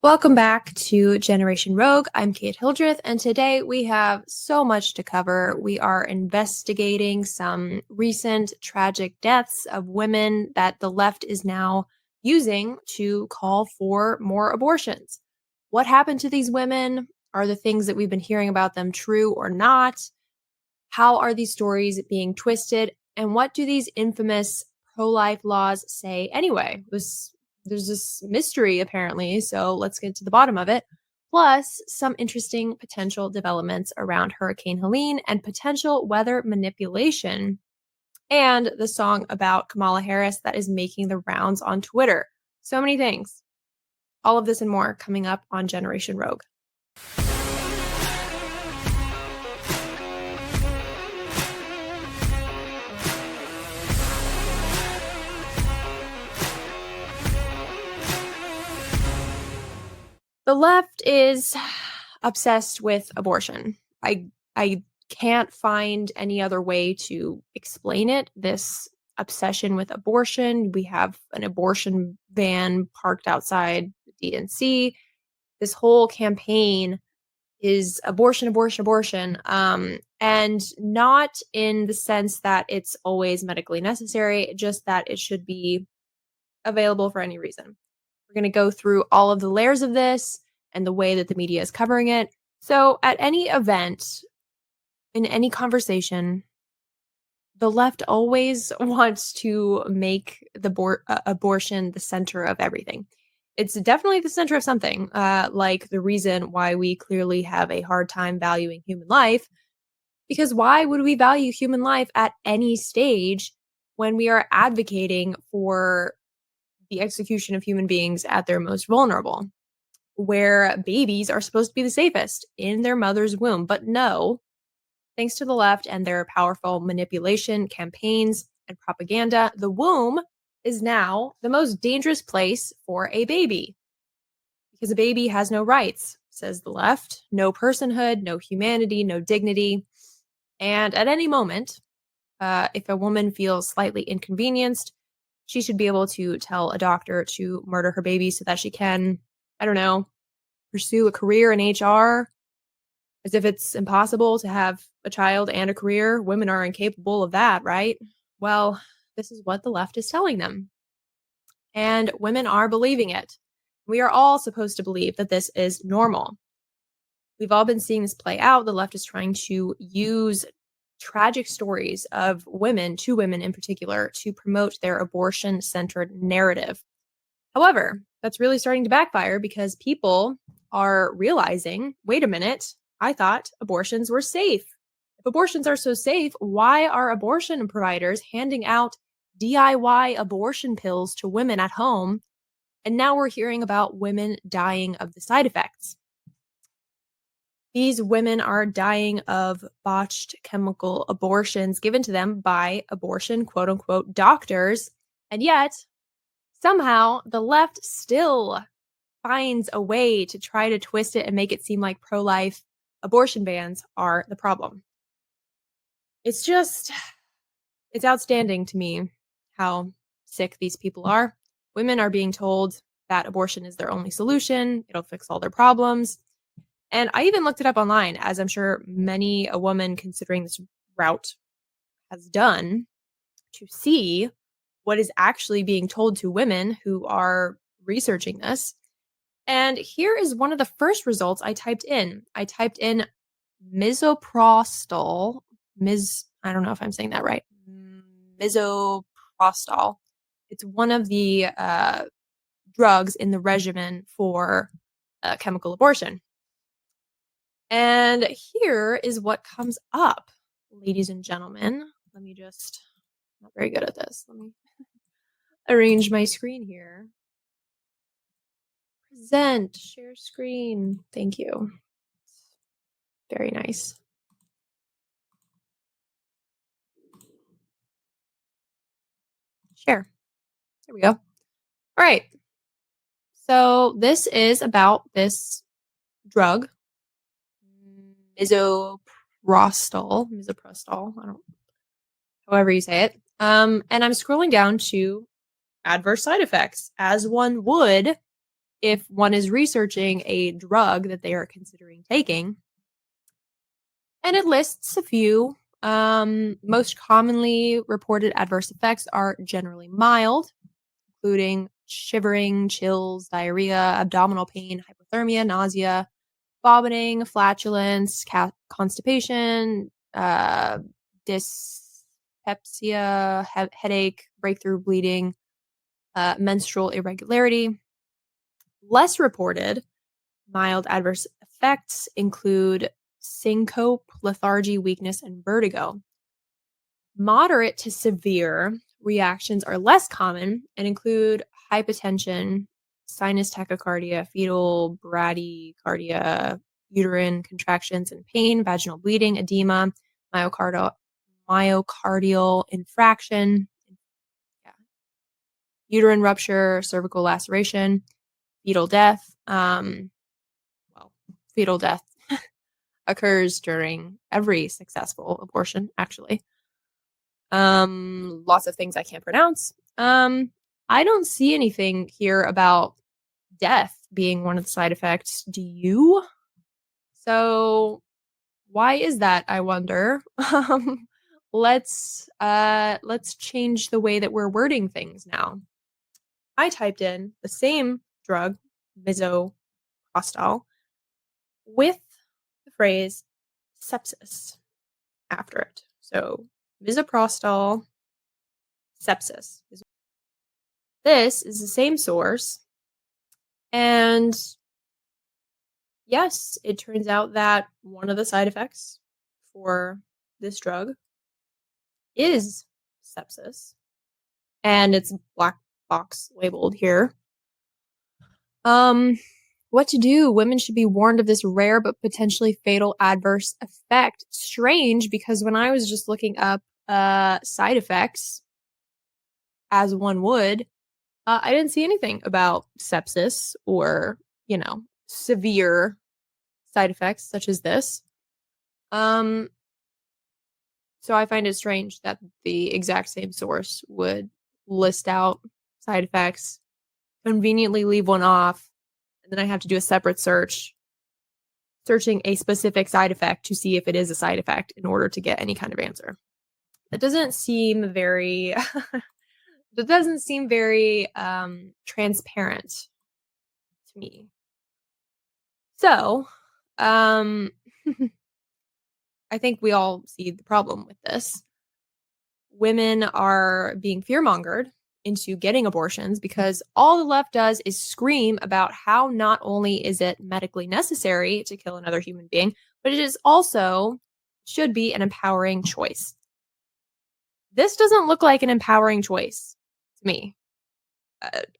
Welcome back to Generation Rogue. I'm Kate Hildreth, and today we have so much to cover. We are investigating some recent tragic deaths of women that the left is now using to call for more abortions. What happened to these women? Are the things that we've been hearing about them true or not? How are these stories being twisted? And what do these infamous pro-life laws say anyway? There's this mystery apparently, so let's get to the bottom of it. Plus, some interesting potential developments around Hurricane Helene and potential weather manipulation, and the song about Kamala Harris that is making the rounds on Twitter. So many things. All of this and more coming up on Generation Rogue. The left is obsessed with abortion. I can't find any other way to explain it. This obsession with abortion. We have an abortion van parked outside the DNC. This whole campaign is abortion, abortion, abortion. And not in the sense that it's always medically necessary, just that it should be available for any reason. We're going to go through all of the layers of this and the way that the media is covering it. So, at any event, in any conversation, the left always wants to make the abortion the center of everything. It's definitely the center of something, like the reason why we clearly have a hard time valuing human life. Because why would we value human life at any stage when we are advocating for the execution of human beings at their most vulnerable, where babies are supposed to be the safest in their mother's womb? But no, thanks to the left and their powerful manipulation campaigns and propaganda, the womb is now the most dangerous place for a baby because a baby has no rights, says the left, no personhood, no humanity, no dignity. And at any moment, if a woman feels slightly inconvenienced, she should be able to tell a doctor to murder her baby so that she can, I don't know, pursue a career in HR, as if it's impossible to have a child and a career. Women are incapable of that, right? Well, this is what the left is telling them. And women are believing it. We are all supposed to believe that this is normal. We've all been seeing this play out. The left is trying to use tragic stories of women, two women in particular, to promote their abortion-centered narrative. However, that's really starting to backfire because people are realizing, wait a minute, I thought abortions were safe. If abortions are so safe, why are abortion providers handing out DIY abortion pills to women at home? And now we're hearing about women dying of the side effects. These women are dying of botched chemical abortions given to them by abortion, quote unquote, doctors. And yet, somehow, the left still finds a way to try to twist it and make it seem like pro-life abortion bans are the problem. It's outstanding to me how sick these people are. Women are being told that abortion is their only solution. It'll fix all their problems. And I even looked it up online, as I'm sure many a woman considering this route has done, to see what is actually being told to women who are researching this. And here is one of the first results I typed in. I typed in misoprostol. I don't know if I'm saying that right. Misoprostol. It's one of the drugs in the regimen for chemical abortion. And here is what comes up, ladies and gentlemen. Let me just, I'm not very good at this. Let me arrange my screen here. Present, share screen. Thank you. Very nice. Share. There we go. All right. So this is about this drug, misoprostol, however you say it. And I'm scrolling down to adverse side effects, as one would if one is researching a drug that they are considering taking. And it lists a few. Most commonly reported adverse effects are generally mild, including shivering, chills, diarrhea, abdominal pain, hypothermia, nausea, vomiting, flatulence, constipation, dyspepsia, headache, breakthrough bleeding, menstrual irregularity. Less reported mild adverse effects include syncope, lethargy, weakness, and vertigo. Moderate to severe reactions are less common and include hypotension, sinus tachycardia, fetal bradycardia, uterine contractions and pain, vaginal bleeding, edema, myocardial infraction, yeah, uterine rupture, cervical laceration, fetal death. Fetal death occurs during every successful abortion, actually. Lots of things I can't pronounce. I don't see anything here about death being one of the side effects. Do you? So why is that, I wonder? Let's change the way that we're wording things now. I typed in the same drug, misoprostol, with the phrase sepsis after it. So misoprostol sepsis. This is the same source. And yes, it turns out that one of the side effects for this drug is sepsis. And it's black box labeled here. What to do? Women should be warned of this rare but potentially fatal adverse effect. Strange, because when I was just looking up side effects, as one would, I didn't see anything about sepsis or, severe side effects such as this. So I find it strange that the exact same source would list out side effects, conveniently leave one off, and then I have to do a separate searching a specific side effect to see if it is a side effect in order to get any kind of answer. It doesn't seem very transparent to me. So, I think we all see the problem with this. Women are being fearmongered into getting abortions because all the left does is scream about how not only is it medically necessary to kill another human being, but it is also should be an empowering choice. This doesn't look like an empowering choice to me.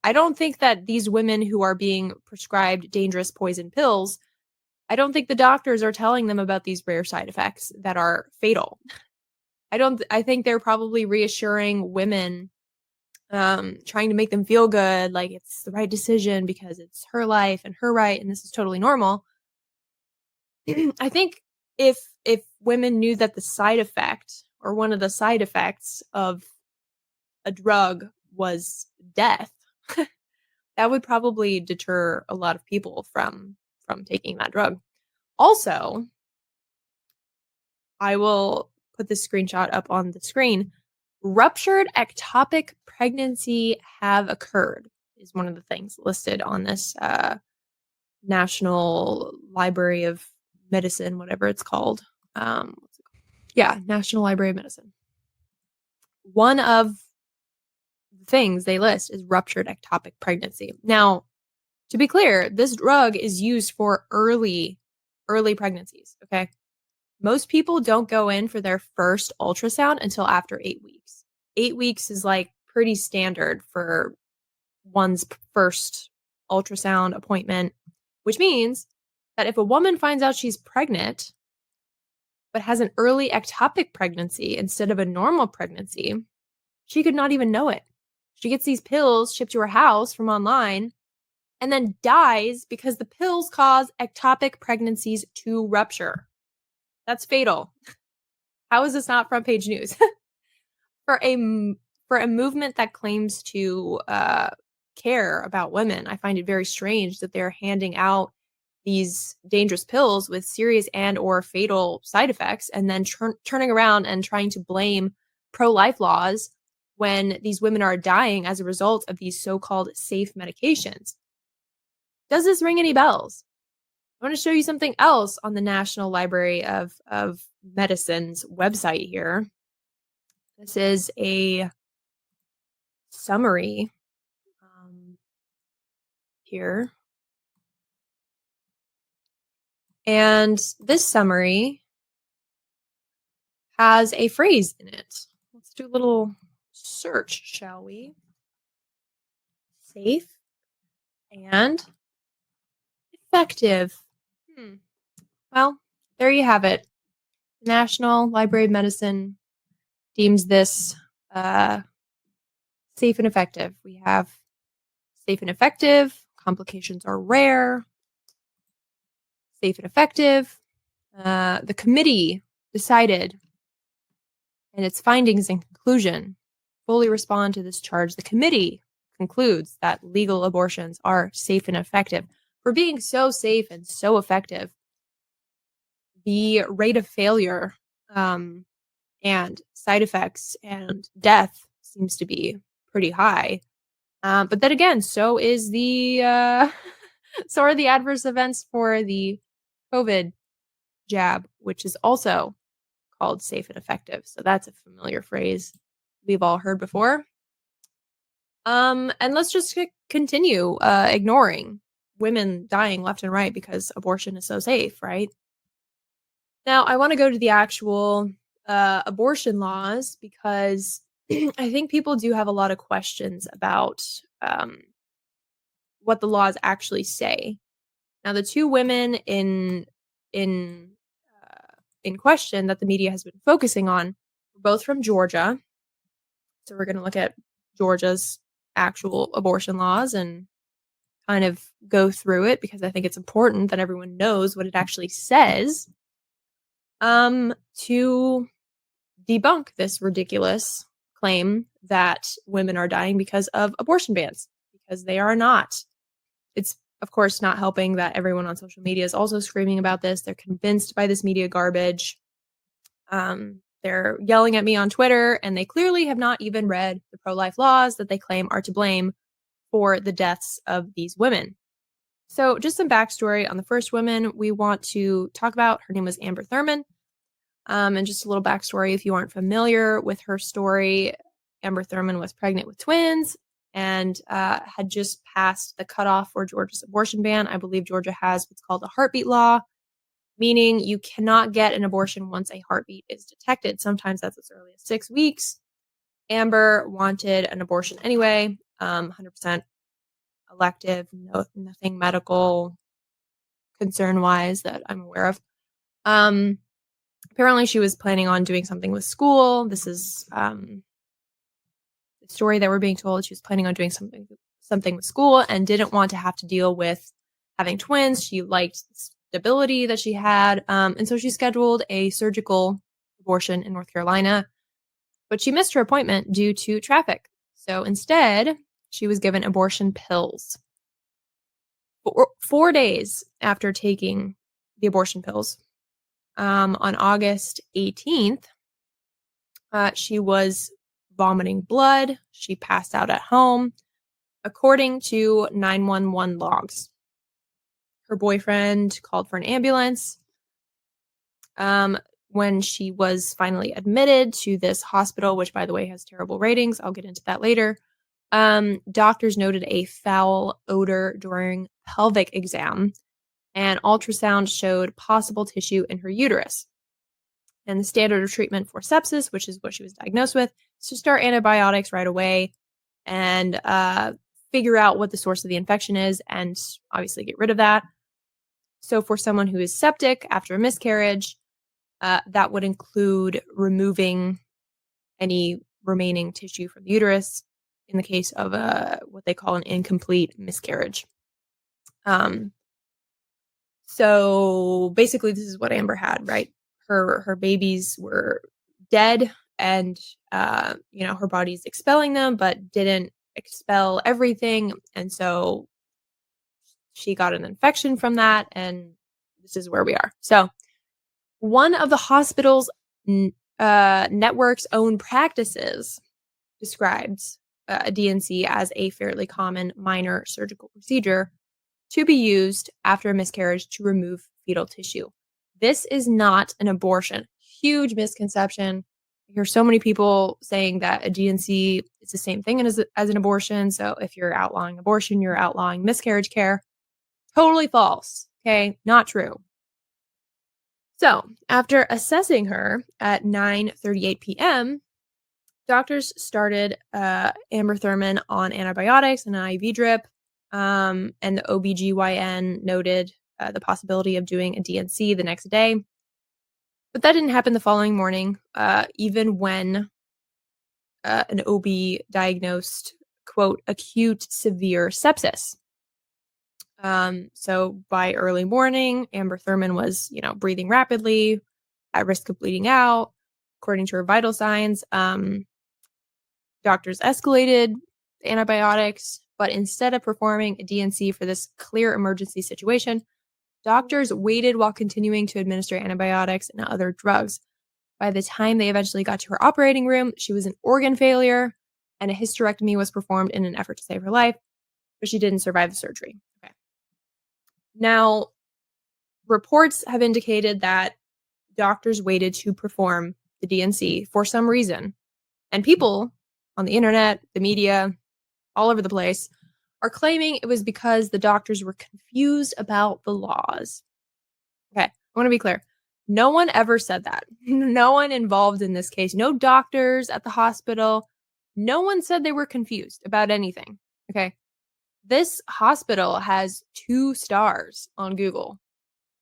I don't think that these women who are being prescribed dangerous poison pills, I don't think the doctors are telling them about these rare side effects that are fatal. I think they're probably reassuring women, trying to make them feel good, like it's the right decision because it's her life and her right, and this is totally normal. I think if women knew that the side effect or one of the side effects of a drug was death, that would probably deter a lot of people from taking that drug. Also, I will put this screenshot up on the screen. Ruptured ectopic pregnancy have occurred is one of the things listed on this National Library of Medicine, whatever it's called. Yeah, National Library of Medicine. One of the things they list is ruptured ectopic pregnancy. Now, to be clear, this drug is used for early pregnancies, okay? Most people don't go in for their first ultrasound until after 8 weeks. 8 weeks is like pretty standard for one's first ultrasound appointment, which means that if a woman finds out she's pregnant but has an early ectopic pregnancy instead of a normal pregnancy, she could not even know it. She gets these pills shipped to her house from online and then dies because the pills cause ectopic pregnancies to rupture. That's fatal. How is this not front page news? For a movement that claims to care about women. I find it very strange that they're handing out these dangerous pills with serious and or fatal side effects and then turning around and trying to blame pro-life laws when these women are dying as a result of these so-called safe medications. Does this ring any bells? I want to show you something else on the National Library of Medicine's website here. This is a summary here. And this summary has a phrase in it. Let's do a little search, shall we? Safe and effective. Well, there you have it. National Library of Medicine deems this safe and effective. We have safe and effective, complications are rare, safe and effective. The committee decided in its findings and conclusion fully respond to this charge. The committee concludes that legal abortions are safe and effective. For being so safe and so effective, the rate of failure and side effects and death seems to be pretty high. But then again, so is the so are the adverse events for the COVID jab, which is also called safe and effective. So that's a familiar phrase we've all heard before. And let's just continue ignoring women dying left and right because abortion is so safe, right? Now, I want to go to the actual abortion laws because I think people do have a lot of questions about what the laws actually say. Now, the two women in in question that the media has been focusing on were both from Georgia. So we're going to look at Georgia's actual abortion laws and kind of go through it because I think it's important that everyone knows what it actually says to debunk this ridiculous claim that women are dying because of abortion bans, because they are not. It's, of course, not helping that everyone on social media is also screaming about this. They're convinced by this media garbage. They're yelling at me on Twitter, and they clearly have not even read the pro-life laws that they claim are to blame for the deaths of these women. So just some backstory on the first woman we want to talk about. Her name was Amber Thurman. And just a little backstory if you aren't familiar with her story. Amber Thurman was pregnant with twins and had just passed the cutoff for Georgia's abortion ban. I believe Georgia has what's called a heartbeat law, meaning you cannot get an abortion once a heartbeat is detected. Sometimes that's as early as 6 weeks. Amber wanted an abortion anyway, 100% elective, nothing medical concern-wise that I'm aware of. Apparently, she was planning on doing something with school. This is the story that we're being told. She was planning on doing something with school and didn't want to have to deal with having twins. She liked the stability that she had, and so she scheduled a surgical abortion in North Carolina. But she missed her appointment due to traffic. So instead, she was given abortion pills. 4 days after taking the abortion pills, on August 18th, she was vomiting blood. She passed out at home, according to 911 logs. Her boyfriend called for an ambulance. When she was finally admitted to this hospital, which, by the way, has terrible ratings, I'll get into that later, doctors noted a foul odor during pelvic exam, and ultrasound showed possible tissue in her uterus. And the standard of treatment for sepsis, which is what she was diagnosed with, is to start antibiotics right away and figure out what the source of the infection is and obviously get rid of that. So for someone who is septic after a miscarriage, that would include removing any remaining tissue from the uterus in the case of what they call an incomplete miscarriage. So basically, this is what Amber had, right? Her babies were dead, and her body's expelling them, but didn't expel everything. And so she got an infection from that, and this is where we are. So, one of the hospital's network's own practices described a DNC as a fairly common minor surgical procedure to be used after a miscarriage to remove fetal tissue. This is not an abortion. Huge misconception. I hear so many people saying that a DNC is the same thing as an abortion. So if you're outlawing abortion, you're outlawing miscarriage care. Totally false. Okay, not true. So, after assessing her at 9:38 p.m., doctors started Amber Thurman on antibiotics and an IV drip, and the OBGYN noted the possibility of doing a DNC the next day. But that didn't happen the following morning, even when an OB diagnosed, quote, acute severe sepsis. So by early morning, Amber Thurman was, breathing rapidly, at risk of bleeding out. According to her vital signs, doctors escalated antibiotics, but instead of performing a DNC for this clear emergency situation, doctors waited while continuing to administer antibiotics and other drugs. By the time they eventually got to her operating room, she was in organ failure, and a hysterectomy was performed in an effort to save her life, but she didn't survive the surgery. Okay. Now, reports have indicated that doctors waited to perform the DNC for some reason. And people on the internet, the media, all over the place, are claiming it was because the doctors were confused about the laws. Okay, I want to be clear. No one ever said that. No one involved in this case, no doctors at the hospital, no one said they were confused about anything. Okay. This hospital has 2 stars on Google.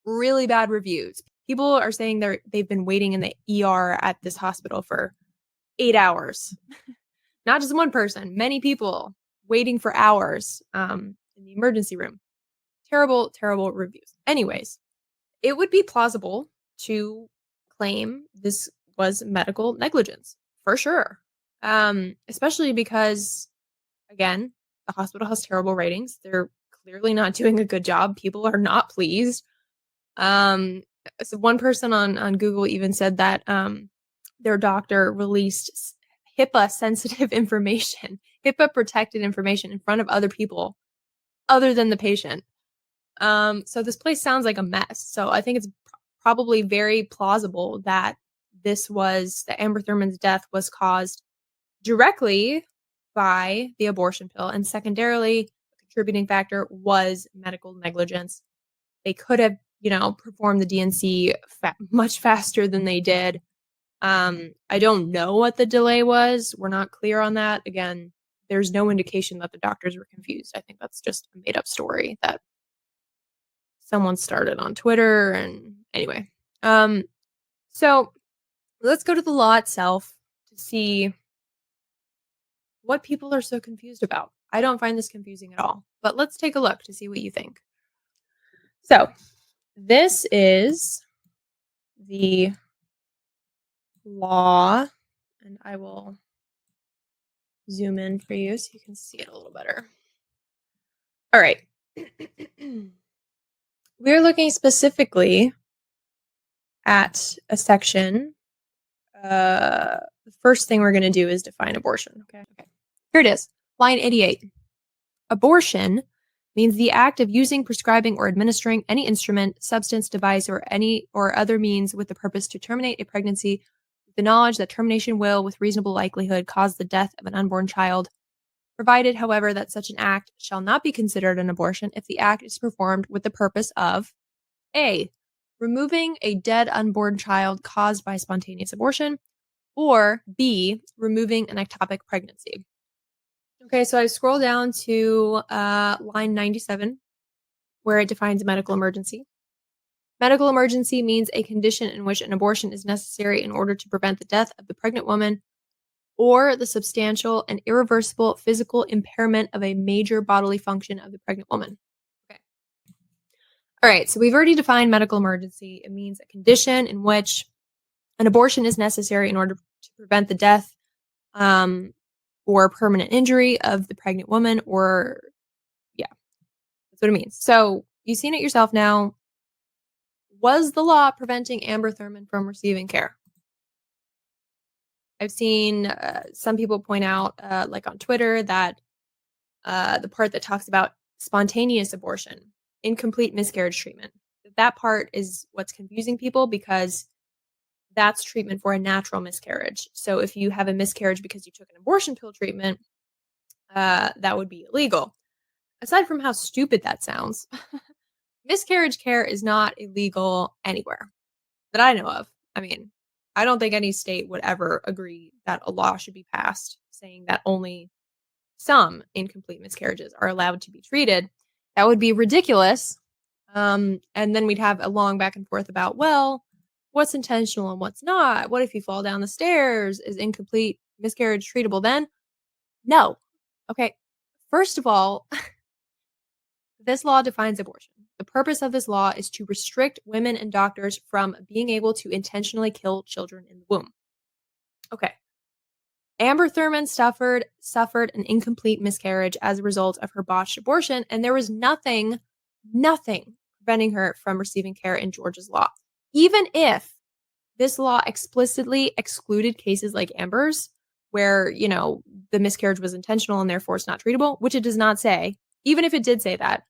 Really bad reviews. People are saying they've been waiting in the ER at this hospital for 8 hours. Not just one person, many people waiting for hours in the emergency room. Terrible, terrible reviews. Anyways, it would be plausible to claim this was medical negligence for sure. Especially because, again, the hospital has terrible ratings. They're clearly not doing a good job. People are not pleased. So one person on Google even said that their doctor released HIPAA sensitive information, HIPAA protected information in front of other people other than the patient. So this place sounds like a mess. So I think it's probably very plausible that that Amber Thurman's death was caused directly by the abortion pill, and secondarily, a contributing factor was medical negligence. They could have, performed the DNC much faster than they did. I don't know what the delay was. We're not clear on that. Again, there's no indication that the doctors were confused. I think that's just a made up story that someone started on Twitter. And anyway, so let's go to the law itself to see what people are so confused about. I don't find this confusing at all, but let's take a look to see what you think. So this is the law, and I will zoom in for you so you can see it a little better. All right. We're looking specifically at a section. The first thing we're going to do is define abortion. Okay. Here it is. Line 88. Abortion means the act of using, prescribing, or administering any instrument, substance, device, or any or other means with the purpose to terminate a pregnancy with the knowledge that termination will, with reasonable likelihood, cause the death of an unborn child, provided, however, that such an act shall not be considered an abortion if the act is performed with the purpose of A. Removing a dead unborn child caused by spontaneous abortion, or B. Removing an ectopic pregnancy. Okay, so I scroll down to line 97, where it defines a medical emergency. Medical emergency means a condition in which an abortion is necessary in order to prevent the death of the pregnant woman or the substantial and irreversible physical impairment of a major bodily function of the pregnant woman. Okay. All right, so we've already defined medical emergency. It means a condition in which an abortion is necessary in order to prevent the death or permanent injury of the pregnant woman, or yeah, that's what it means. So you've seen it yourself now. Was the law preventing Amber Thurman from receiving care? I've seen some people point out, like on Twitter, that the part that talks about spontaneous abortion, incomplete miscarriage treatment, that part is what's confusing people because that's treatment for a natural miscarriage. So if you have a miscarriage because you took an abortion pill treatment, that would be illegal. Aside from how stupid that sounds, miscarriage care is not illegal anywhere that I know of. I mean, I don't think any state would ever agree that a law should be passed saying that only some incomplete miscarriages are allowed to be treated. That would be ridiculous. And then we'd have a long back and forth about, well, what's intentional and what's not? What if you fall down the stairs? Is incomplete miscarriage treatable then? No. Okay. First of all, this law defines abortion. The purpose of this law is to restrict women and doctors from being able to intentionally kill children in the womb. Okay. Amber Thurman suffered an incomplete miscarriage as a result of her botched abortion, and there was nothing preventing her from receiving care in Georgia's law. Even if this law explicitly excluded cases like Amber's, where, the miscarriage was intentional and therefore it's not treatable, which it does not say, even if it did say that,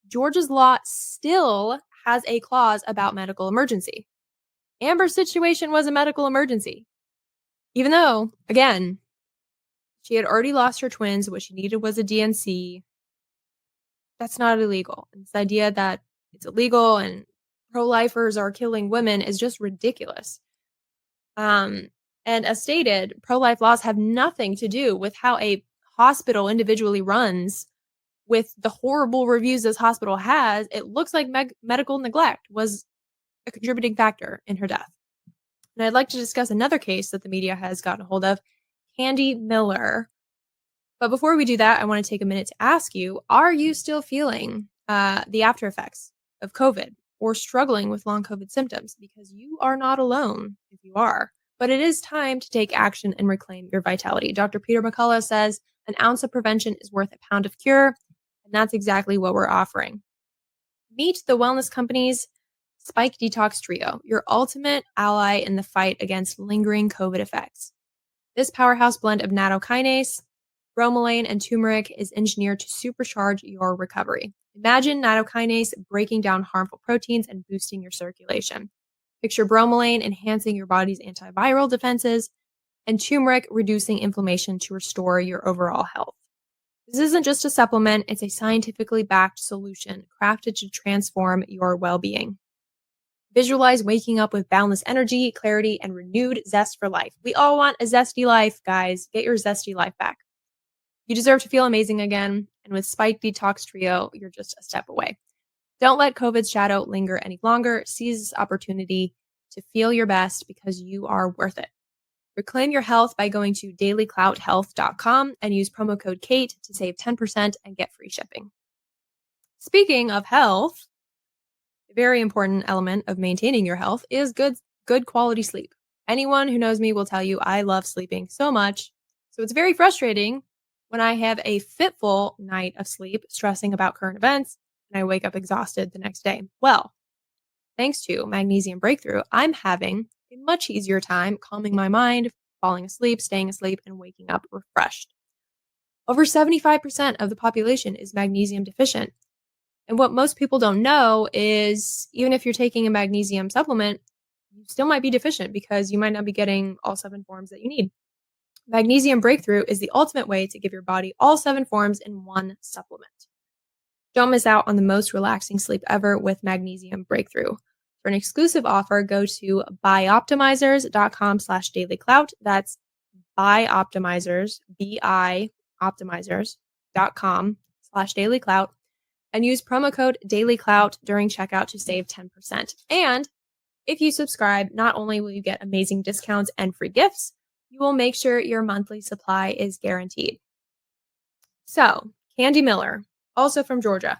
Georgia's law still has a clause about medical emergency. Amber's situation was a medical emergency. Even though, again, she had already lost her twins, what she needed was a DNC. That's not illegal. And this idea that it's illegal and pro-lifers are killing women is just ridiculous. And as stated, pro-life laws have nothing to do with how a hospital individually runs. With the horrible reviews this hospital has, it looks like medical neglect was a contributing factor in her death. And I'd like to discuss another case that the media has gotten a hold of, Candy Miller. But before we do that, I want to take a minute to ask you, are you still feeling the after effects of COVID or struggling with long COVID symptoms? Because you are not alone if you are. But it is time to take action and reclaim your vitality. Dr. Peter McCullough says an ounce of prevention is worth a pound of cure. And that's exactly what we're offering. Meet the wellness company's Spike Detox Trio, your ultimate ally in the fight against lingering COVID effects. This powerhouse blend of nattokinase, bromelain, and turmeric is engineered to supercharge your recovery. Imagine nattokinase breaking down harmful proteins and boosting your circulation. Picture bromelain enhancing your body's antiviral defenses, and turmeric reducing inflammation to restore your overall health. This isn't just a supplement, it's a scientifically backed solution crafted to transform your well-being. Visualize waking up with boundless energy, clarity, and renewed zest for life. We all want a zesty life, guys. Get your zesty life back. You deserve to feel amazing again, and with Spike Detox Trio, you're just a step away. Don't let COVID's shadow linger any longer. Seize this opportunity to feel your best because you are worth it. Reclaim your health by going to dailyclouthealth.com and use promo code KATE to save 10% and get free shipping. Speaking of health, a very important element of maintaining your health is good quality sleep. Anyone who knows me will tell you I love sleeping so much. So it's very frustrating when I have a fitful night of sleep, stressing about current events, and I wake up exhausted the next day. Well, thanks to Magnesium Breakthrough, I'm having a much easier time calming my mind, falling asleep, staying asleep, and waking up refreshed. Over 75% of the population is magnesium deficient. And what most people don't know is even if you're taking a magnesium supplement, you still might be deficient because you might not be getting all 7 forms that you need. Magnesium Breakthrough is the ultimate way to give your body all 7 forms in one supplement. Don't miss out on the most relaxing sleep ever with Magnesium Breakthrough. For an exclusive offer, go to bioptimizers.com/dailyclout. That's bioptimizers, bioptimizers.com/dailyclout, and use promo code dailyclout during checkout to save 10%. And if you subscribe, not only will you get amazing discounts and free gifts, you will make sure your monthly supply is guaranteed. So, Candy Miller, also from Georgia.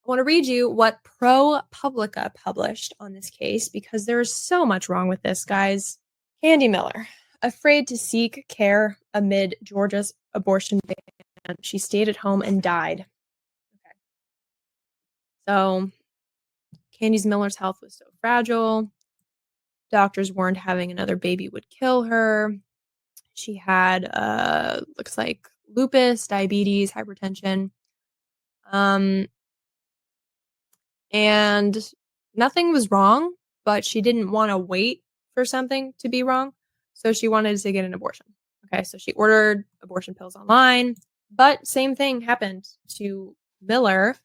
I want to read you what ProPublica published on this case because there's so much wrong with this, guys. Candy Miller. Afraid to seek care amid Georgia's abortion ban, she stayed at home and died. Okay. So, Candice Miller's health was so fragile. Doctors warned having another baby would kill her. She had, looks like lupus, diabetes, hypertension. Um, and nothing was wrong, but she didn't want to wait for something to be wrong. So she wanted to get an abortion. Okay, so she ordered abortion pills online, but same thing happened to Miller.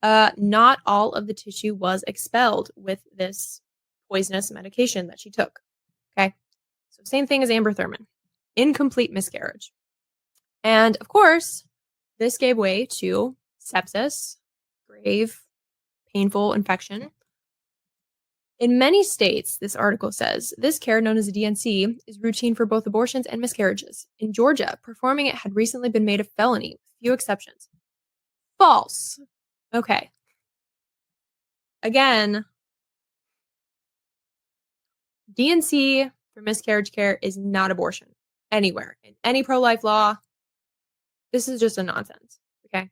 Not all of the tissue was expelled with this poisonous medication that she took. Okay, so same thing as Amber Thurman, incomplete miscarriage. And of course, this gave way to sepsis, grave, painful infection. In many states, this article says, this care, known as a DNC, is routine for both abortions and miscarriages. In Georgia, performing it had recently been made a felony, with few exceptions. False. Okay. Again, DNC for miscarriage care is not abortion anywhere in any pro-life law. This is just a nonsense. Okay.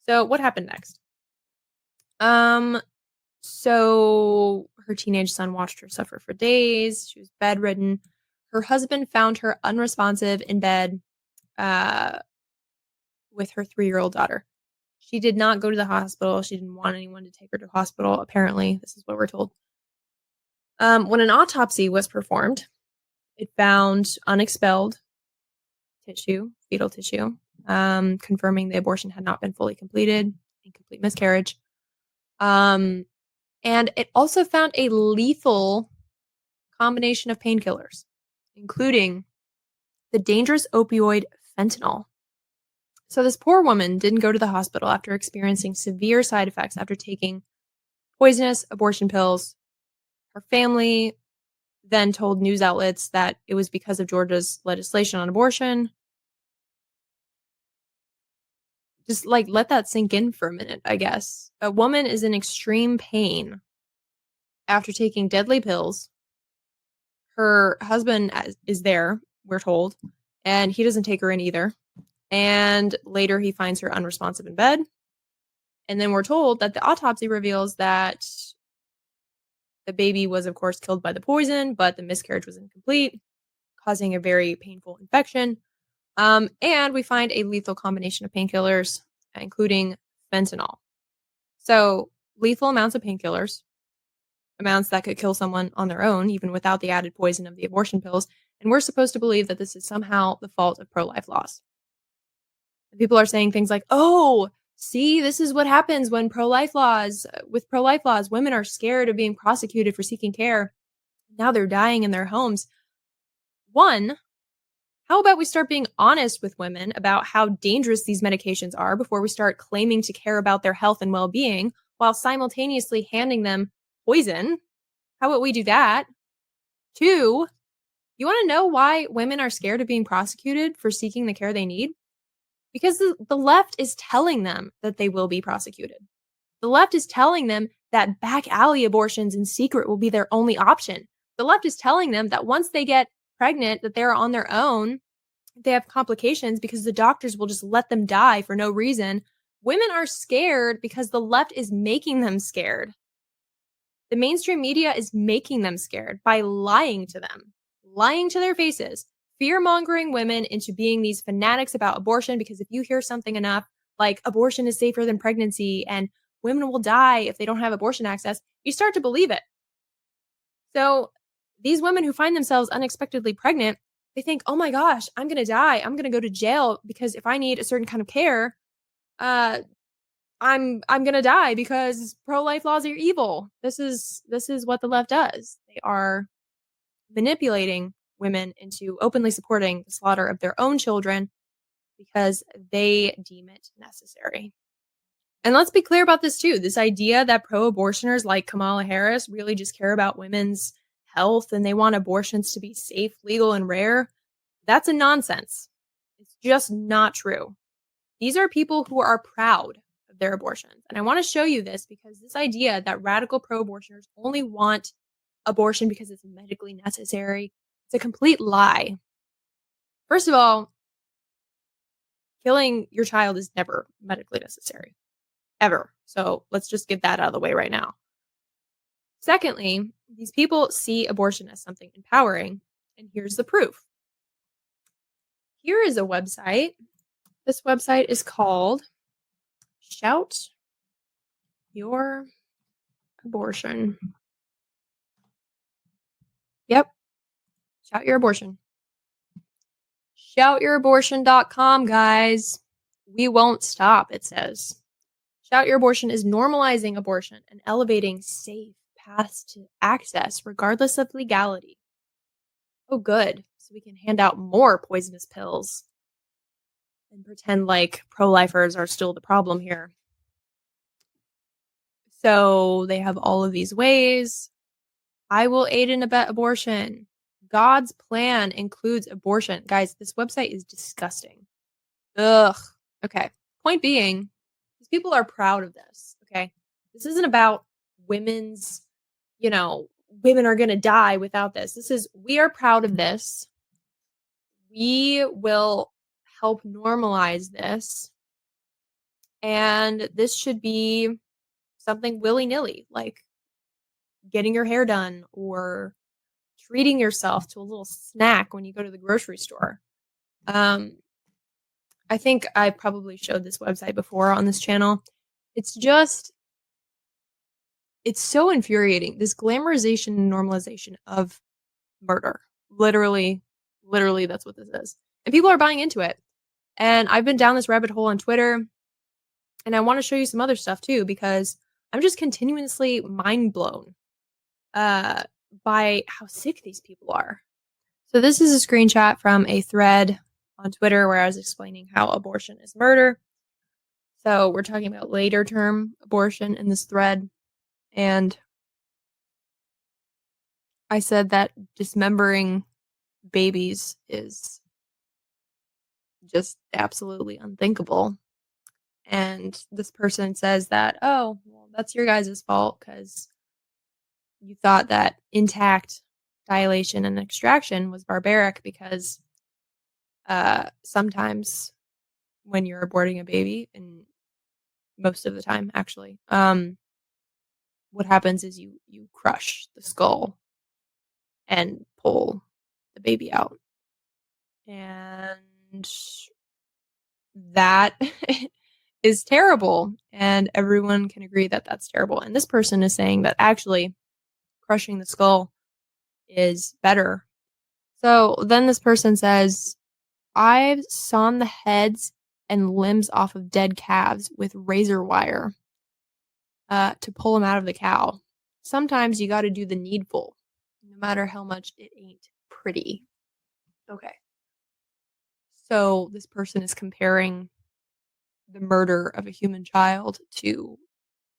So what happened next? So her teenage son watched her suffer for days. She was bedridden. Her husband found her unresponsive in bed with her 3-year-old daughter. She did not go to the hospital. She didn't want anyone to take her to hospital, apparently. This is what we're told. When an autopsy was performed, it found unexpelled tissue, fetal tissue, confirming the abortion had not been fully completed, incomplete miscarriage. And it also found a lethal combination of painkillers, including the dangerous opioid fentanyl. So this poor woman didn't go to the hospital after experiencing severe side effects after taking poisonous abortion pills. Her family then told news outlets that it was because of Georgia's legislation on abortion. Just like let that sink in for a minute, I guess. A woman is in extreme pain after taking deadly pills. Her husband is there, we're told, and he doesn't take her in either. And later he finds her unresponsive in bed. And then we're told that the autopsy reveals that the baby was, of course, killed by the poison, but the miscarriage was incomplete, causing a very painful infection. And we find a lethal combination of painkillers, including fentanyl. So, lethal amounts of painkillers, amounts that could kill someone on their own, even without the added poison of the abortion pills. And we're supposed to believe that this is somehow the fault of pro-life laws. And people are saying things like, oh, see, this is what happens when with pro-life laws, women are scared of being prosecuted for seeking care. Now they're dying in their homes. One, how about we start being honest with women about how dangerous these medications are before we start claiming to care about their health and well-being while simultaneously handing them poison? How about we do that? Two, you want to know why women are scared of being prosecuted for seeking the care they need? Because the left is telling them that they will be prosecuted. The left is telling them that back alley abortions in secret will be their only option. The left is telling them that once they get pregnant, that they're on their own, they have complications because the doctors will just let them die for no reason. Women are scared because the left is making them scared. The mainstream media is making them scared by lying to them, lying to their faces, fear-mongering women into being these fanatics about abortion because if you hear something enough, like abortion is safer than pregnancy and women will die if they don't have abortion access, you start to believe it. So these women who find themselves unexpectedly pregnant, they think, oh my gosh, I'm going to die. I'm going to go to jail because if I need a certain kind of care, I'm going to die because pro-life laws are evil. This is what the left does. They are manipulating women into openly supporting the slaughter of their own children because they deem it necessary. And let's be clear about this too. This idea that pro-abortioners like Kamala Harris really just care about women's health and they want abortions to be safe, legal, and rare, that's a nonsense. It's just not true. These are people who are proud of their abortions. And I want to show you this because this idea that radical pro-abortioners only want abortion because it's medically necessary, It's a complete lie. First of all, killing your child is never medically necessary, ever. So let's just get that out of the way right now. Secondly, these people see abortion as something empowering, and here's the proof. Here is a website. This website is called Shout Your Abortion. Yep, Shout Your Abortion. ShoutYourAbortion.com, guys. We won't stop, it says. Shout Your Abortion is normalizing abortion and elevating safe paths to access, regardless of legality. Oh, good. So we can hand out more poisonous pills and pretend like pro-lifers are still the problem here. So they have all of these ways. I will aid and abet abortion. God's plan includes abortion. Guys, this website is disgusting. Ugh. Okay. Point being, these people are proud of this. Okay. This isn't about women's, women are going to die without this. This is, we are proud of this. We will help normalize this. And this should be something willy-nilly, like getting your hair done or treating yourself to a little snack when you go to the grocery store. I think I probably showed this website before on this channel. It's so infuriating. This glamorization and normalization of murder. Literally, that's what this is. And people are buying into it. And I've been down this rabbit hole on Twitter. And I want to show you some other stuff too, because I'm just continuously mind blown by how sick these people are. So this is a screenshot from a thread on Twitter where I was explaining how abortion is murder. So we're talking about later term abortion in this thread. And I said that dismembering babies is just absolutely unthinkable. And this person says that, oh, well, that's your guys' fault because you thought that intact dilation and extraction was barbaric because sometimes when you're aborting a baby, and most of the time actually, what happens is you crush the skull and pull the baby out. And that is terrible. And everyone can agree that that's terrible. And this person is saying that actually crushing the skull is better. So then this person says, I've sawn the heads and limbs off of dead calves with razor wire to pull them out of the cow. Sometimes you got to do the needful, no matter how much it ain't pretty. Okay. So this person is comparing the murder of a human child to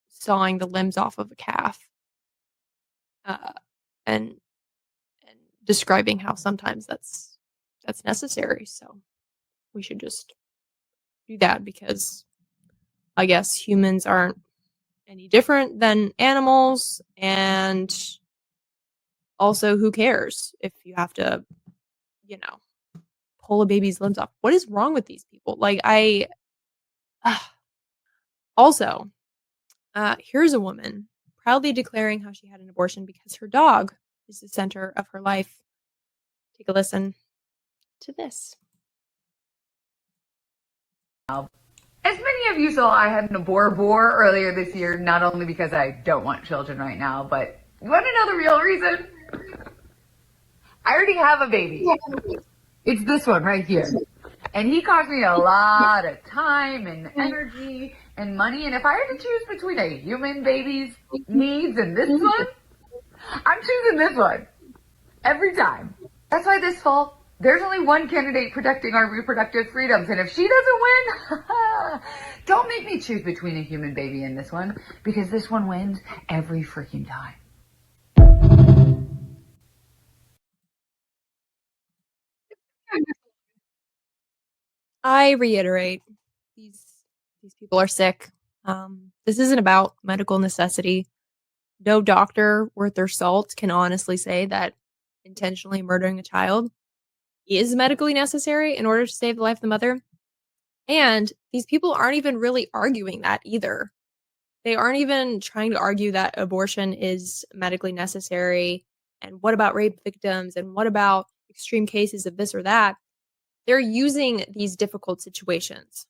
sawing the limbs off of a calf, and describing how sometimes that's necessary. So we should just do that because I guess humans aren't any different than animals, and also who cares if you have to, pull a baby's limbs off? What is wrong with these people? Like also, here's a woman proudly declaring how she had an abortion because her dog is the center of her life. Take a listen to this. As many of you saw, I had an abort earlier this year, not only because I don't want children right now, but you want to know the real reason? I already have a baby. It's this one right here. And he cost me a lot of time and energy and money. And if I had to choose between a human baby's needs and this one, I'm choosing this one. Every time. That's why this fall, there's only one candidate protecting our reproductive freedoms. And if she doesn't win, don't make me choose between a human baby and this one, because this one wins every freaking time. I reiterate, these people are sick. This isn't about medical necessity. No doctor worth their salt can honestly say that intentionally murdering a child is medically necessary in order to save the life of the mother. And these people aren't even really arguing that either. They aren't even trying to argue that abortion is medically necessary. And what about rape victims? And what about extreme cases of this or that? They're using these difficult situations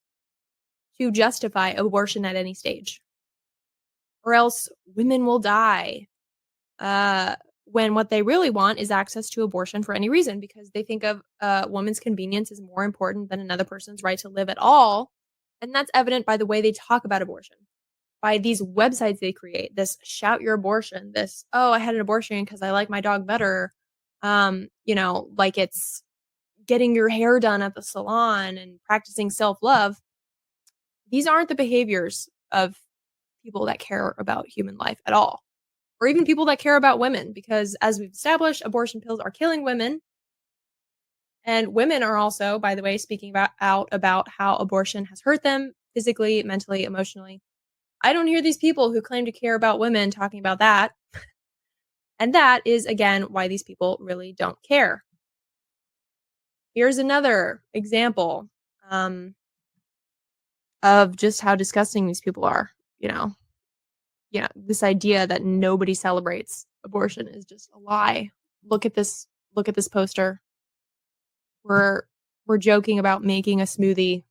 to justify abortion at any stage, or else women will die. Uh, when what they really want is access to abortion for any reason, because they think of a woman's convenience as more important than another person's right to live at all. And that's evident by the way they talk about abortion, by these websites they create, this shout your abortion, this, oh, I had an abortion because I like my dog better. Like it's getting your hair done at the salon and practicing self love. These aren't the behaviors of people that care about human life at all, or even people that care about women, because as we've established, abortion pills are killing women. And women are also, by the way, speaking about how abortion has hurt them physically, mentally, emotionally. I don't hear these people who claim to care about women talking about that. And that is, again, why these people really don't care. Here's another example of just how disgusting these people are. You know, this idea that nobody celebrates abortion is just a lie. Look at this. Look at this poster. We're we're joking about making a smoothie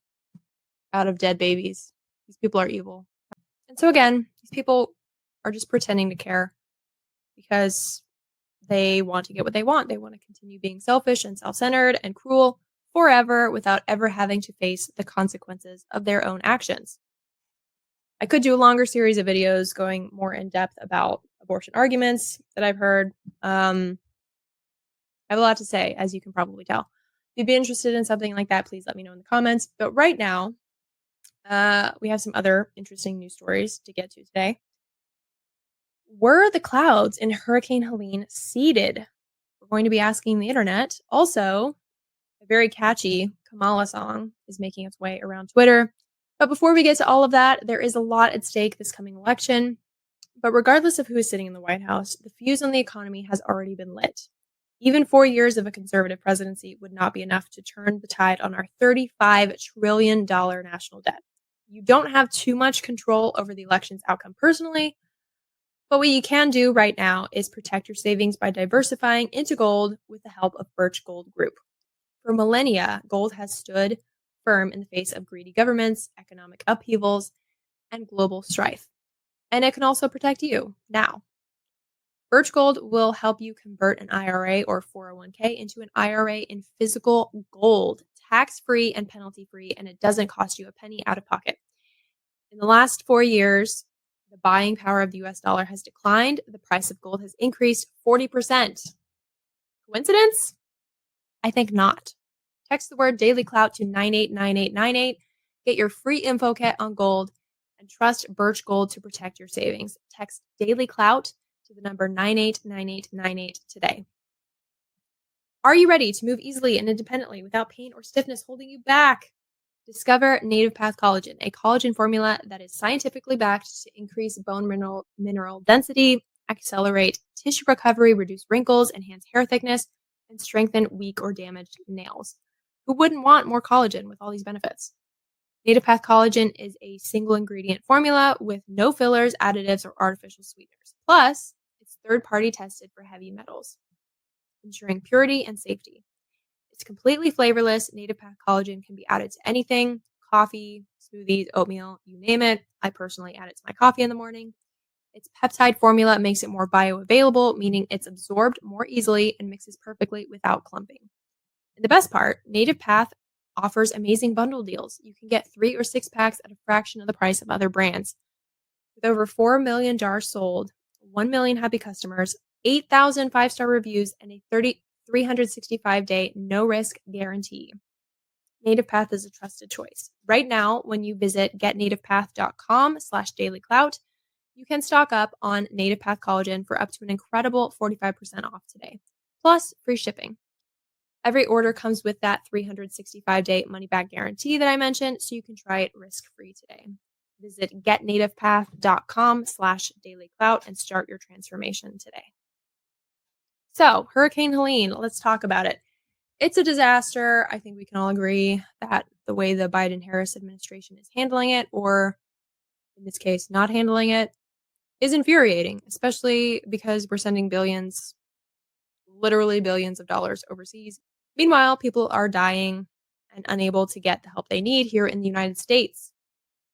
out of dead babies. These people are evil. And so again, these people are just pretending to care because they want to get what they want. They want to continue being selfish and self-centered and cruel forever without ever having to face the consequences of their own actions. I could do a longer series of videos going more in depth about abortion arguments that I've heard. I have a lot to say, as you can probably tell. If you'd be interested in something like that, please let me know in the comments. But right now, we have some other interesting news stories to get to today. Were the clouds in Hurricane Helene seeded? We're going to be asking the internet. Also, a very catchy Kamala song is making its way around Twitter. But before we get to all of that, there is a lot at stake this coming election. But regardless of who is sitting in the White House, the fuse on the economy has already been lit. Even 4 years of a conservative presidency would not be enough to turn the tide on our $35 trillion national debt. You don't have too much control over the election's outcome personally, but what you can do right now is protect your savings by diversifying into gold with the help of Birch Gold Group. For millennia, gold has stood firm in the face of greedy governments, economic upheavals, and global strife. And it can also protect you now. Birch Gold will help you convert an IRA or 401k into an IRA in physical gold, tax-free and penalty-free, and it doesn't cost you a penny out of pocket. In the last 4 years, the buying power of the US dollar has declined. The price of gold has increased 40%. Coincidence? I think not. Text the word Daily Clout to 989898. Get your free info kit on gold and trust Birch Gold to protect your savings. Text Daily Clout to the number 989898 today. Are you ready to move easily and independently without pain or stiffness holding you back? Discover Native Path Collagen, a collagen formula that is scientifically backed to increase bone mineral density, accelerate tissue recovery, reduce wrinkles, enhance hair thickness, and strengthen weak or damaged nails. Who wouldn't want more collagen with all these benefits? Native Path Collagen is a single ingredient formula with no fillers, additives, or artificial sweeteners. Plus, it's third-party tested for heavy metals, ensuring purity and safety. It's completely flavorless. Native Path Collagen can be added to anything: coffee, smoothies, oatmeal, you name it. I personally add it to my coffee in the morning. Its peptide formula makes it more bioavailable, meaning it's absorbed more easily and mixes perfectly without clumping. And the best part, Native Path offers amazing bundle deals. You can get 3 or 6 packs at a fraction of the price of other brands. With over 4 million jars sold, 1 million happy customers, 8,000 5-star reviews, and a 365-day no-risk guarantee, Native Path is a trusted choice. Right now, when you visit getnativepath.com/dailyclout, you can stock up on Native Path Collagen for up to an incredible 45% off today, plus free shipping. Every order comes with that 365-day money-back guarantee that I mentioned, so you can try it risk-free today. Visit getnativepath.com/dailyclout and start your transformation today. So, Hurricane Helene, let's talk about it. It's a disaster. I think we can all agree that the way the Biden Harris administration is handling it, or in this case, not handling it, is infuriating, especially because we're sending billions, literally billions of dollars overseas. Meanwhile, people are dying and unable to get the help they need here in the United States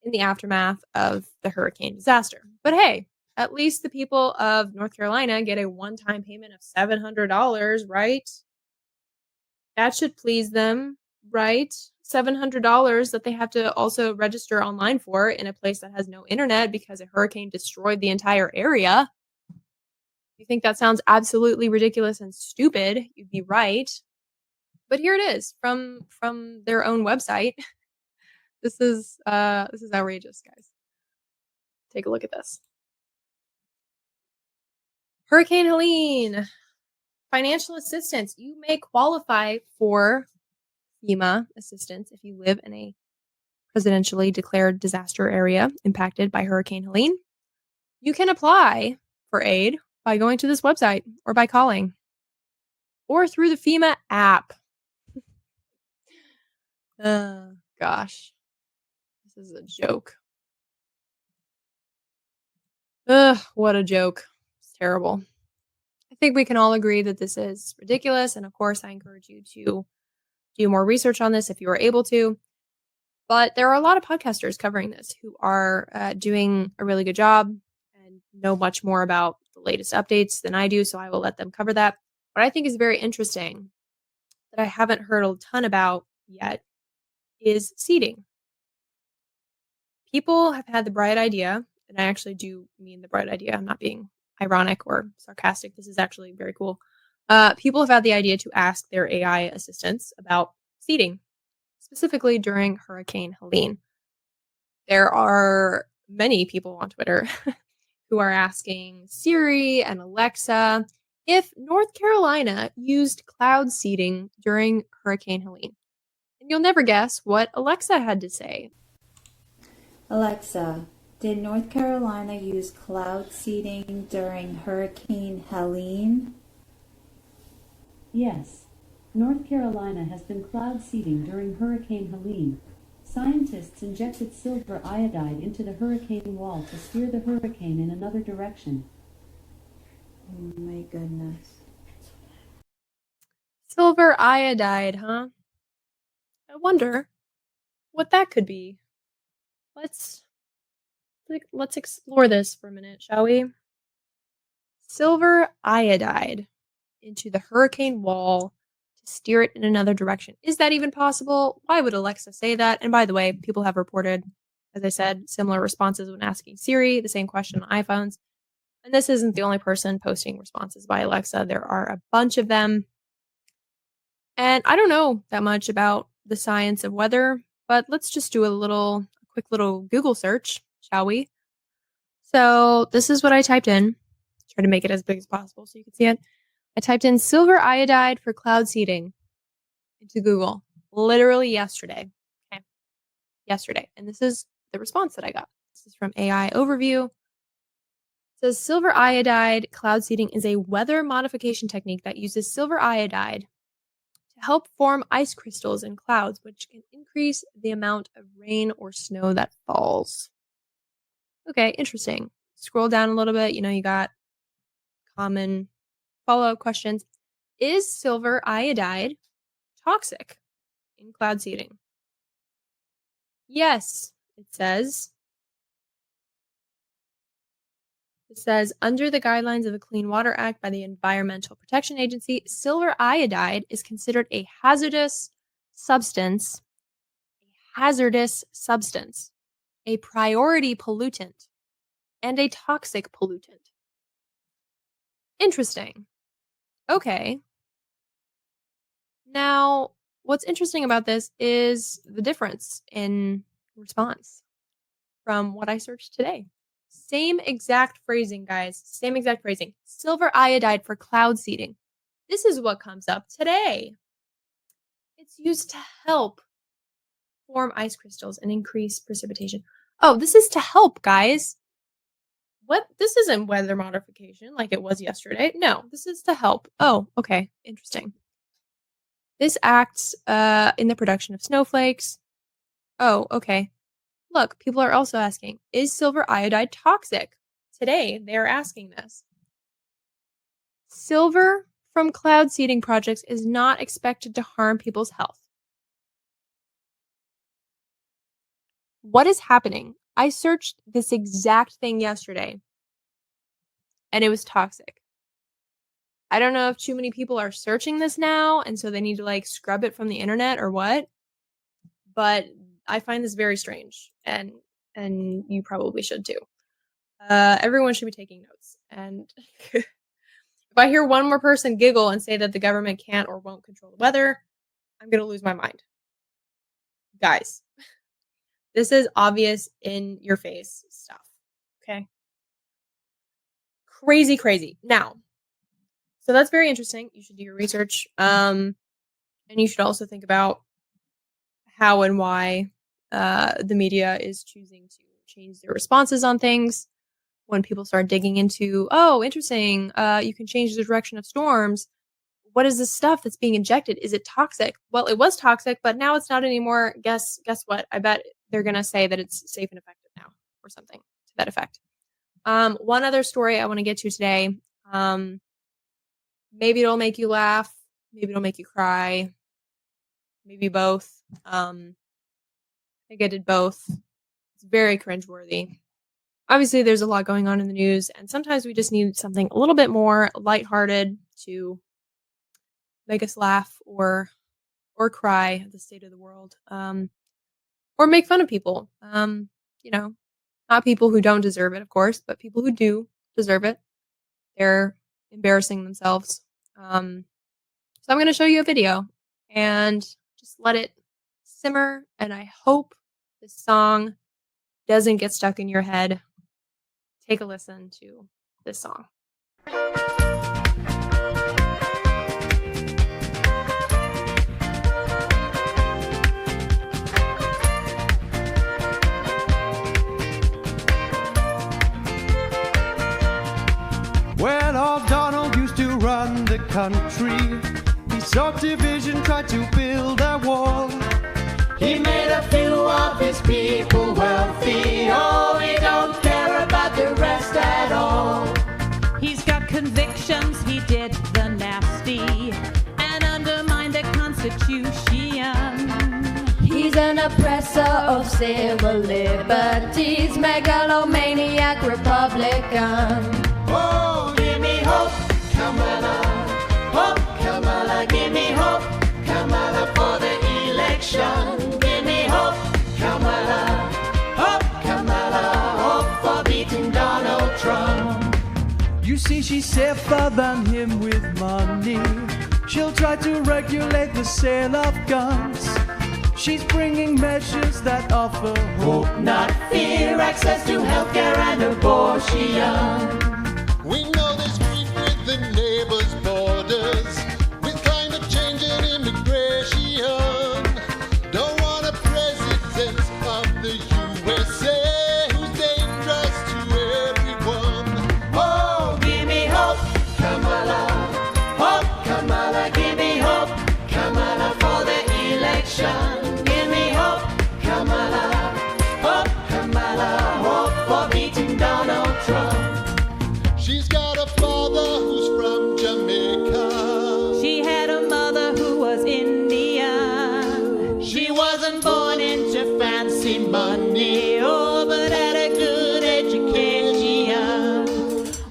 in the aftermath of the hurricane disaster. But hey, at least the people of North Carolina get a one time payment of $700, right? That should please them, right? $700 that they have to also register online for in a place that has no internet because a hurricane destroyed the entire area. You think that sounds absolutely ridiculous and stupid, you'd be right. But here it is from their own website. This is outrageous, guys. Take a look at this. Hurricane Helene, financial assistance. You may qualify for FEMA assistance if you live in a presidentially declared disaster area impacted by Hurricane Helene. You can apply for aid by going to this website or by calling or through the FEMA app. Gosh, this is a joke. What a joke. It's terrible. I think we can all agree that this is ridiculous. And of course, I encourage you to do more research on this if you are able to. But there are a lot of podcasters covering this who are doing a really good job and know much more about the latest updates than I do. So I will let them cover that. What I think is very interesting that I haven't heard a ton about yet is seeding. People have had the bright idea, and I actually do mean the bright idea. I'm not being ironic or sarcastic. This is actually very cool. People have had the idea to ask their AI assistants about seeding, specifically during Hurricane Helene. There are many people on Twitter who are asking Siri and Alexa if North Carolina used cloud seeding during Hurricane Helene. And you'll never guess what Alexa had to say. Alexa, did North Carolina use cloud seeding during Hurricane Helene? Yes, North Carolina has been cloud seeding during Hurricane Helene. Scientists injected silver iodide into the hurricane wall to steer the hurricane in another direction. Oh my goodness. Silver iodide, huh? I wonder what that could be. Let's explore this for a minute, shall we? Silver iodide into the hurricane wall to steer it in another direction. Is that even possible? Why would Alexa say that? And by the way, people have reported, as I said, similar responses when asking Siri, the same question on iPhones. And this isn't the only person posting responses by Alexa. There are a bunch of them. And I don't know that much about the science of weather, but let's just do a quick little Google search, shall we? So this is what I typed in. Try to make it as big as possible so you can see it. I typed in silver iodide for cloud seeding into Google literally yesterday. Okay. Yesterday. And this is the response that I got. This is from AI Overview. It says silver iodide cloud seeding is a weather modification technique that uses silver iodide to help form ice crystals in clouds, which can increase the amount of rain or snow that falls. Okay, interesting. Scroll down a little bit. You got common follow-up questions. Is silver iodide toxic in cloud seeding? Yes, it says. It says, under the guidelines of the Clean Water Act by the Environmental Protection Agency, silver iodide is considered a hazardous substance, a priority pollutant, and a toxic pollutant. Interesting. Okay. Now, what's interesting about this is the difference in response from what I searched today. Same exact phrasing, guys. Same exact phrasing. Silver iodide for cloud seeding. This is what comes up today. It's used to help form ice crystals and increase precipitation. Oh, this is to help, guys. What? This isn't weather modification like it was yesterday. No, this is to help. Oh, okay. Interesting. This acts in the production of snowflakes. Oh, okay. Look, people are also asking, is silver iodide toxic? Today, they are asking this. Silver from cloud seeding projects is not expected to harm people's health. What is happening? I searched this exact thing yesterday, and it was toxic. I don't know if too many people are searching this now, and so they need to like scrub it from the internet or what, but I find this very strange, and you probably should too. Everyone should be taking notes. And if I hear one more person giggle and say that the government can't or won't control the weather, I'm going to lose my mind. Guys, this is obvious in your face stuff. Okay. Crazy, crazy. Now, so that's very interesting. You should do your research. And you should also think about how and why the media is choosing to change their responses on things. When people start digging into, oh, interesting, you can change the direction of storms. What is this stuff that's being injected? Is it toxic? Well, it was toxic, but now it's not anymore. Guess what? I bet they're going to say that it's safe and effective now or something to that effect. One other story I want to get to today. Maybe it'll make you laugh. Maybe it'll make you cry. Maybe both. I think I did both. It's very cringeworthy. Obviously, there's a lot going on in the news, and sometimes we just need something a little bit more lighthearted to make us laugh or cry at the state of the world, or make fun of people. Not people who don't deserve it, of course, but people who do deserve it. They're embarrassing themselves. So I'm going to show you a video and just let it simmer, and I hope this song doesn't get stuck in your head. Take a listen to this song. When old Donald used to run the country, he subdivision tried to build a wall. He made a few of his people wealthy. Oh, he don't care about the rest at all. He's got convictions, he did the nasty and undermined the Constitution. He's an oppressor of civil liberties, megalomaniac Republican. Oh, give me hope, Kamala. Hope, Kamala, give me hope, Kamala, for the election. Give me hope, Kamala. Hope, Kamala, hope for beating Donald Trump. You see, she's safer than him with money. She'll try to regulate the sale of guns. She's bringing measures that offer hope, not fear, access to healthcare and abortion. We know there's grief with the neighbors' borders, with climate change and immigration. Don't want a president of the USA who's dangerous to everyone. Oh, give me hope, Kamala. Hope, Kamala, give me hope, Kamala, for the election. Give me hope, Kamala. Hope, Kamala, hope for beating Donald Trump. She's got a father who's from Jamaica. She had a mother who was Indian. She wasn't born into fancy money, oh, but had a good education.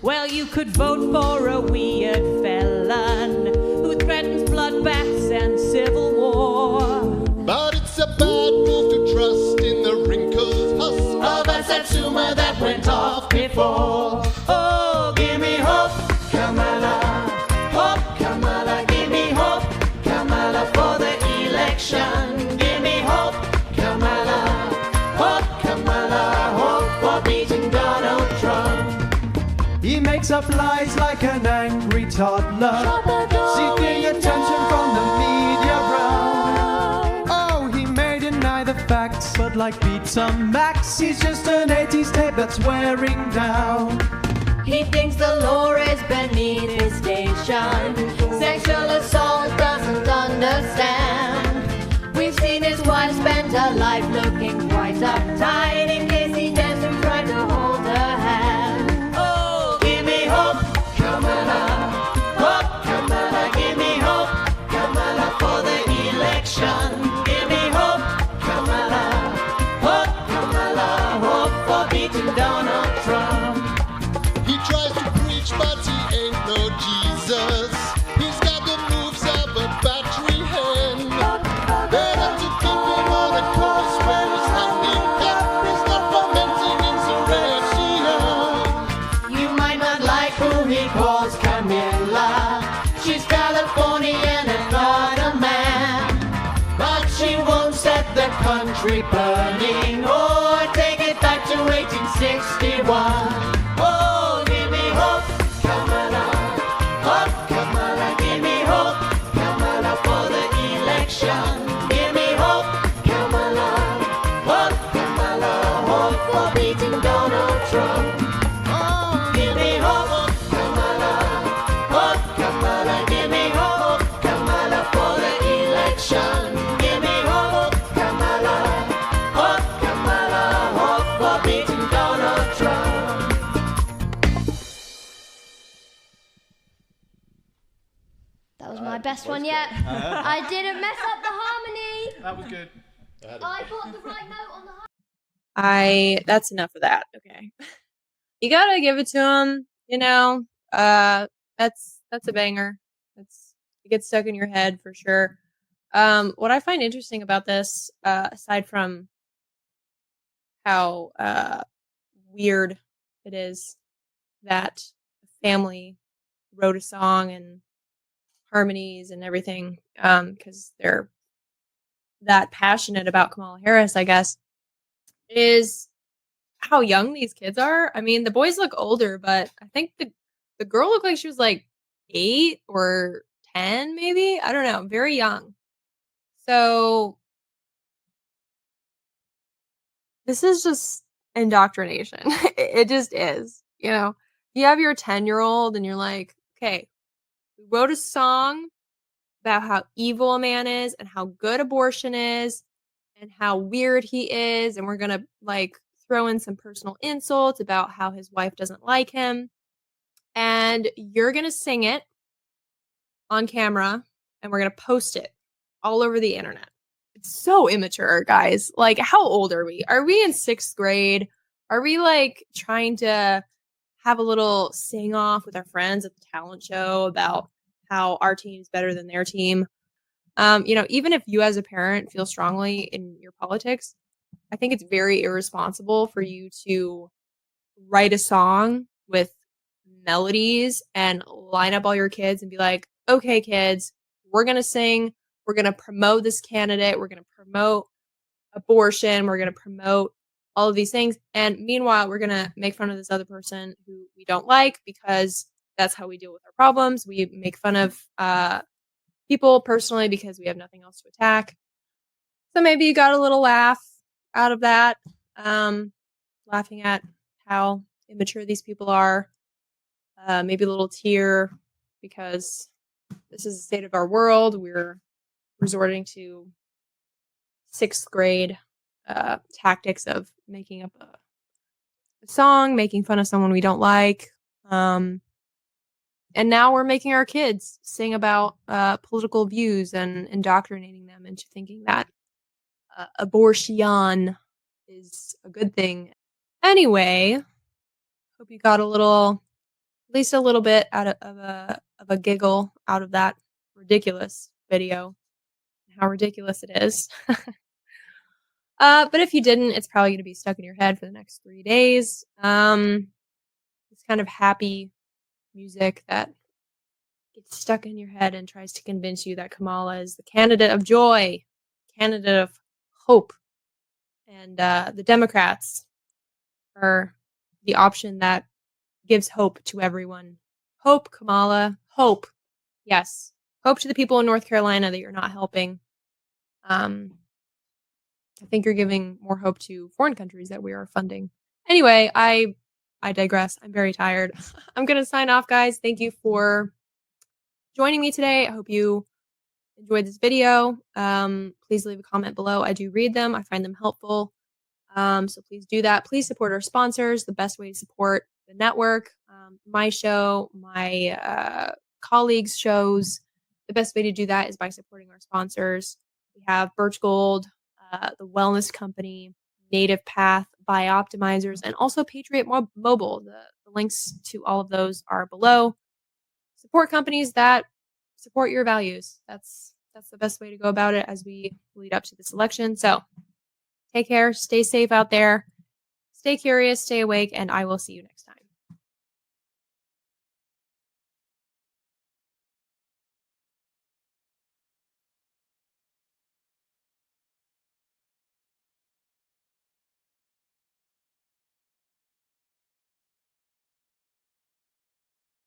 Well, you could vote for a weird felon who threatens bloodbaths and civil war. But it's a bad move to trust in the wrinkled husk Of a Satsuma that went off before. Oh, give me hope, Kamala. Hope, Kamala, give me hope, Kamala, for the election. Give me hope, Kamala. Hope, Kamala, hope for beating Donald Trump. He makes up lies like an angry toddler, seeking attention from the media round. Oh, he may deny the facts, Bud Light beats some Max. He's just an 80s tape that's wearing down. He thinks the law is beneath his station. Sexual assault doesn't understand. We've seen his wife spend her life looking quite uptight in case he doesn't try to hold her hand. Oh, give me hope, Kamala. Hope, Kamala, give me hope, Kamala, for the election. Give me hope, Kamala. Hope, Kamala, hope for beating Donald Trump. He tries to preach, but he ain't no Jesus. He's got the moves of a battery hen. Better to keep him on a course where his handicap is not fomenting insurrection. You might not like who he calls Camilla. She's Californian and not a man. But she won't set the country burning or take it back to 1861. Oh, give me hope, Kamala. Hope, Kamala, give me hope, Kamala, for the election. Give me hope, Kamala. Hope, Kamala, hope for beating Donald Trump. Give me hope, Kamala. Hope, Kamala, give me hope, Kamala, for the election. Give me hope, Kamala. Hope, Kamala, hope for beating Donald Trump. That was my best one yet. I didn't mess up the harmony. That was good. I got the right note on the harmony. That's enough of that. Okay. You gotta give it to him, you know. That's a banger. It gets stuck in your head for sure. What I find interesting about this, aside from how weird it is that a family wrote a song and harmonies and everything, because they're that passionate about Kamala Harris, I guess, is how young these kids are. I mean, the boys look older, but I think the girl looked like she was like 8 or 10, maybe. I don't know, very young. So this is just indoctrination. It just is. You know, you have your 10-year-old and you're like, okay, we wrote a song about how evil a man is and how good abortion is and how weird he is. And we're going to like throw in some personal insults about how his wife doesn't like him. And you're going to sing it on camera and we're going to post it all over the internet. It's so immature, guys. Like, how old are we? Are we in 6th grade? Are we like trying to have a little sing off with our friends at the talent show about how our team's better than their team? You know, even if you as a parent feel strongly in your politics, I think it's very irresponsible for you to write a song with melodies and line up all your kids and be like, okay, kids, we're going to sing. We're going to promote this candidate. We're going to promote abortion. We're going to promote all of these things. And meanwhile, we're going to make fun of this other person who we don't like because that's how we deal with our problems. We make fun of people personally because we have nothing else to attack. So maybe you got a little laugh out of that, laughing at how immature these people are. Maybe a little tear because this is the state of our world. We're resorting to 6th grade tactics of making up a song, making fun of someone we don't like. And now we're making our kids sing about political views and indoctrinating them into thinking that abortion is a good thing. Anyway, hope you got at least a little bit out of a giggle out of that ridiculous video. How ridiculous it is. But if you didn't, it's probably going to be stuck in your head for the next 3 days. It's kind of happy music that gets stuck in your head and tries to convince you that Kamala is the candidate of joy, candidate of hope, and the Democrats are the option that gives hope to everyone. Hope, Kamala, hope. Yes, hope to the people in North Carolina that you're not helping. I think you're giving more hope to foreign countries that we are funding. Anyway, I digress. I'm very tired. I'm going to sign off, guys. Thank you for joining me today. I hope you enjoyed this video. Please leave a comment below. I do read them. I find them helpful. So please do that. Please support our sponsors. The best way to support the network, my show, my colleagues' shows. The best way to do that is by supporting our sponsors. We have Birch Gold, the Wellness Company, Native Path, Bioptimizers, and also Patriot Mobile. The links to all of those are below. Support companies that support your values. That's the best way to go about it as we lead up to this election. So take care, stay safe out there, stay curious, stay awake, and I will see you next time.